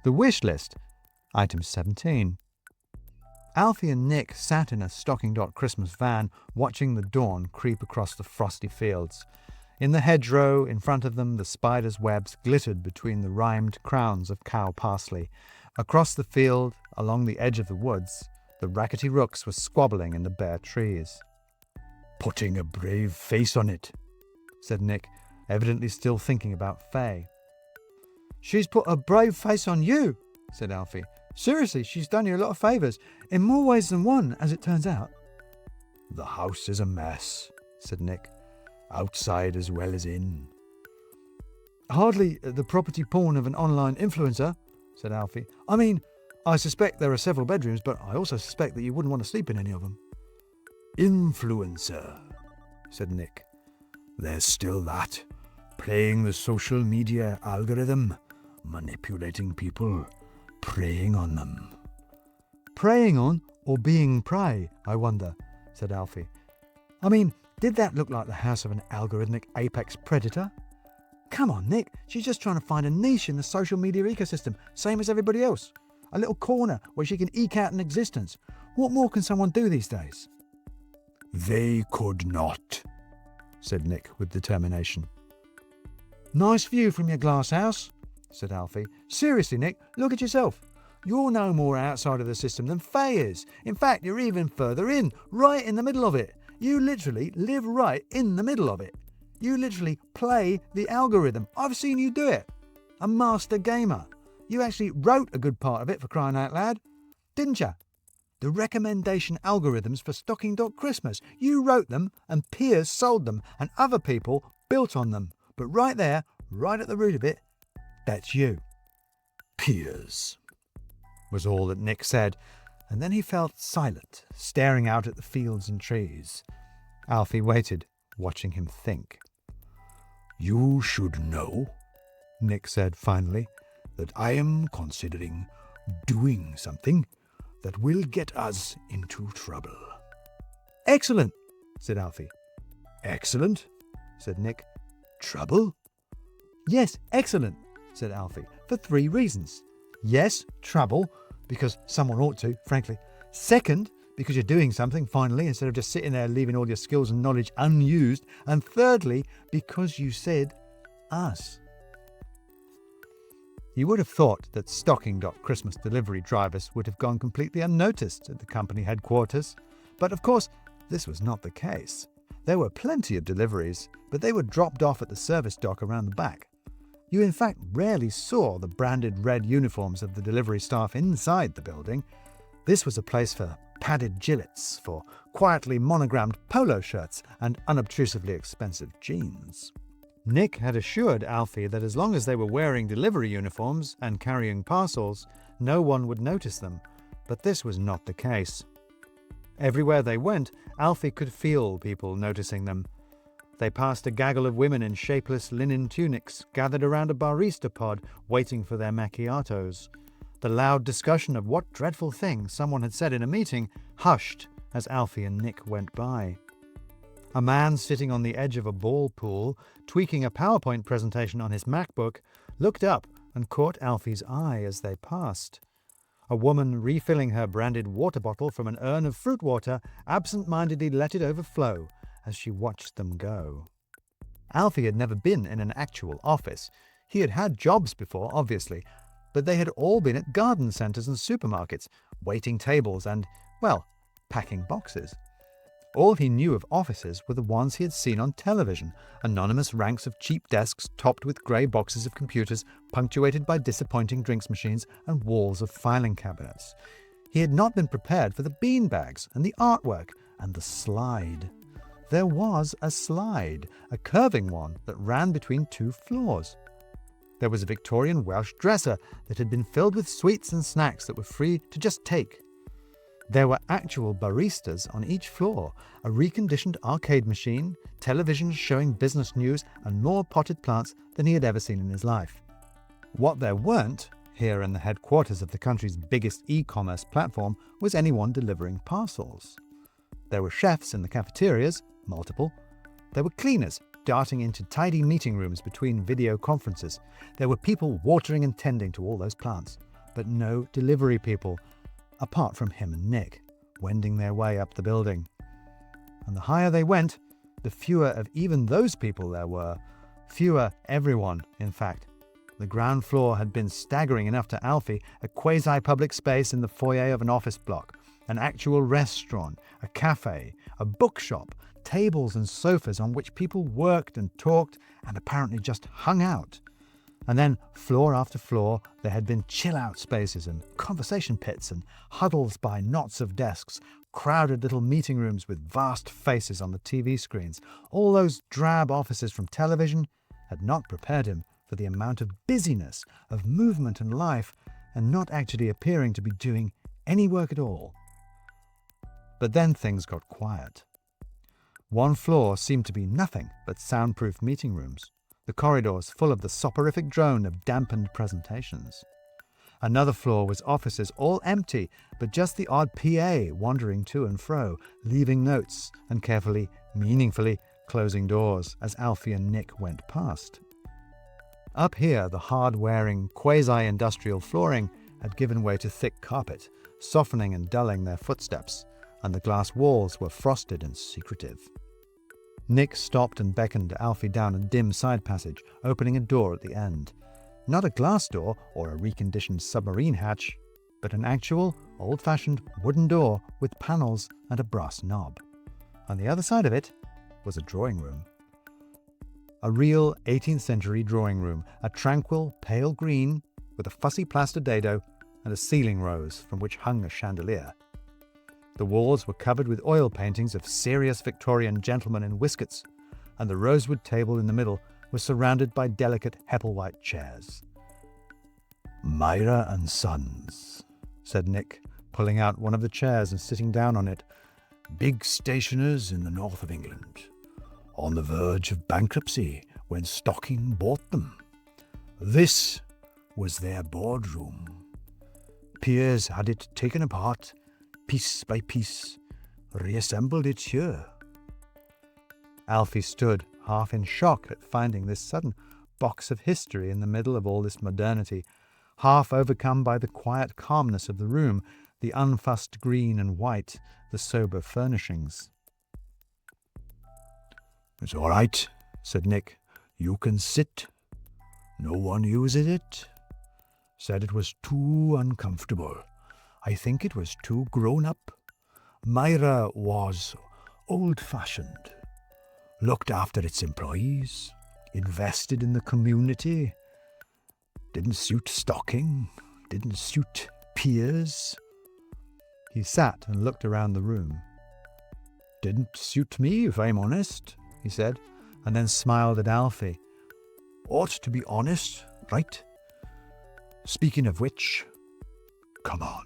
The wish list. Item 17. Alfie and Nick sat in a Stocking.Christmas van watching the dawn creep across the frosty fields. In the hedgerow in front of them, the spiders' webs glittered between the rimed crowns of cow parsley. Across the field, along the edge of the woods, the rackety rooks were squabbling in the bare trees. "Putting a brave face on it," said Nick, evidently still thinking about Faye. "She's put a brave face on you," said Alfie. "Seriously, she's done you a lot of favours, in more ways than one, as it turns out." "The house is a mess," said Nick, "outside as well as in." "Hardly the property porn of an online influencer," said Alfie. "I mean, I suspect there are several bedrooms, but I also suspect that you wouldn't want to sleep in any of them." "Influencer," said Nick. "There's still that. Playing the social media algorithm, manipulating people, preying on them." "Preying on or being prey, I wonder," said Alfie. "I mean, did that look like the house of an algorithmic apex predator?" "Come on, Nick. She's just trying to find a niche in the social media ecosystem, same as everybody else. A little corner where she can eke out an existence. What more can someone do these days?" "They could not," said Nick with determination. "Nice view from your glass house," said Alfie. "Seriously, Nick, look at yourself. You're no more outside of the system than Faye is. In fact, you're even further in, right in the middle of it. You literally live right in the middle of it. You literally play the algorithm. I've seen you do it. A master gamer. You actually wrote a good part of it, for crying out loud. Didn't you? The recommendation algorithms for Stocking.Christmas. You wrote them, and peers sold them, and other people built on them. But right there, right at the root of it, that's you." "Peers," was all that Nick said, and then he felt silent, staring out at the fields and trees. Alfie waited, watching him think. "You should know," Nick said finally, "that I am considering doing something that will get us into trouble." "Excellent," said Alfie. "Excellent," said Nick. "Trouble?" "Yes, excellent," said Alfie, "for 3 reasons. Yes, trouble, because someone ought to, frankly. Second, because you're doing something, finally, instead of just sitting there leaving all your skills and knowledge unused. And thirdly, because you said us. You would have thought that Stocking.Christmas delivery drivers would have gone completely unnoticed at the company headquarters. But of course, this was not the case. There were plenty of deliveries, but they were dropped off at the service dock around the back. You in fact rarely saw the branded red uniforms of the delivery staff inside the building. This was a place for padded gillets, for quietly monogrammed polo shirts and unobtrusively expensive jeans. Nick had assured Alfie that as long as they were wearing delivery uniforms and carrying parcels, no one would notice them, but this was not the case. Everywhere they went, Alfie could feel people noticing them. They passed a gaggle of women in shapeless linen tunics, gathered around a barista pod, waiting for their macchiatos. The loud discussion of what dreadful thing someone had said in a meeting hushed as Alfie and Nick went by. A man sitting on the edge of a ball pool, tweaking a PowerPoint presentation on his MacBook, looked up and caught Alfie's eye as they passed. A woman refilling her branded water bottle from an urn of fruit water absent-mindedly let it overflow as she watched them go. Alfie had never been in an actual office. He had had jobs before, obviously, but they had all been at garden centres and supermarkets, waiting tables and, well, packing boxes. All he knew of offices were the ones he had seen on television, anonymous ranks of cheap desks topped with grey boxes of computers, punctuated by disappointing drinks machines and walls of filing cabinets. He had not been prepared for the beanbags and the artwork and the slide. There was a slide, a curving one that ran between 2 floors. There was a Victorian Welsh dresser that had been filled with sweets and snacks that were free to just take. There were actual baristas on each floor, a reconditioned arcade machine, televisions showing business news, and more potted plants than he had ever seen in his life. What there weren't, here in the headquarters of the country's biggest e-commerce platform, was anyone delivering parcels. There were chefs in the cafeterias, multiple. There were cleaners darting into tidy meeting rooms between video conferences. There were people watering and tending to all those plants. but no delivery people, apart from him and Nick, wending their way up the building. And the higher they went, the fewer of even those people there were. Fewer everyone, in fact. The ground floor had been staggering enough to Alfie, a quasi-public space in the foyer of an office block, an actual restaurant, a cafe, a bookshop, tables and sofas on which people worked and talked and apparently just hung out. And then, floor after floor, there had been chill-out spaces and conversation pits and huddles by knots of desks, crowded little meeting rooms with vast faces on the TV screens. All those drab offices from television had not prepared him for the amount of busyness, of movement and life, and not actually appearing to be doing any work at all. But then things got quiet. One floor seemed to be nothing but soundproof meeting rooms, the corridors full of the soporific drone of dampened presentations. Another floor was offices all empty, but just the odd PA wandering to and fro, leaving notes and carefully, meaningfully closing doors as Alfie and Nick went past. Up here, the hard-wearing, quasi-industrial flooring had given way to thick carpet, softening and dulling their footsteps, and the glass walls were frosted and secretive. Nick stopped and beckoned Alfie down a dim side passage, opening a door at the end. Not a glass door or a reconditioned submarine hatch, but an actual, old-fashioned wooden door with panels and a brass knob. On the other side of it was a drawing room. A real 18th century drawing room, a tranquil, pale green, with a fussy plaster dado and a ceiling rose from which hung a chandelier. The walls were covered with oil paintings of serious Victorian gentlemen in whiskets, and the rosewood table in the middle was surrounded by delicate Hepplewhite chairs. "Myra and Sons," said Nick, pulling out one of the chairs and sitting down on it. "Big stationers in the north of England. On the verge of bankruptcy when Stocking bought them. This was their boardroom. Peers had it taken apart, piece by piece, reassembled it here." Alfie stood, half in shock at finding this sudden box of history in the middle of all this modernity, half overcome by the quiet calmness of the room, the unfussed green and white, the sober furnishings. "It's all right," said Nick. "You can sit. No one uses it. Said it was too uncomfortable. I think it was too grown-up. Myra was old-fashioned. Looked after its employees. Invested in the community. Didn't suit Stocking. Didn't suit Piers." He sat and looked around the room. "Didn't suit me, if I'm honest," he said, and then smiled at Alfie. "Ought to be honest, right? Speaking of which, come on."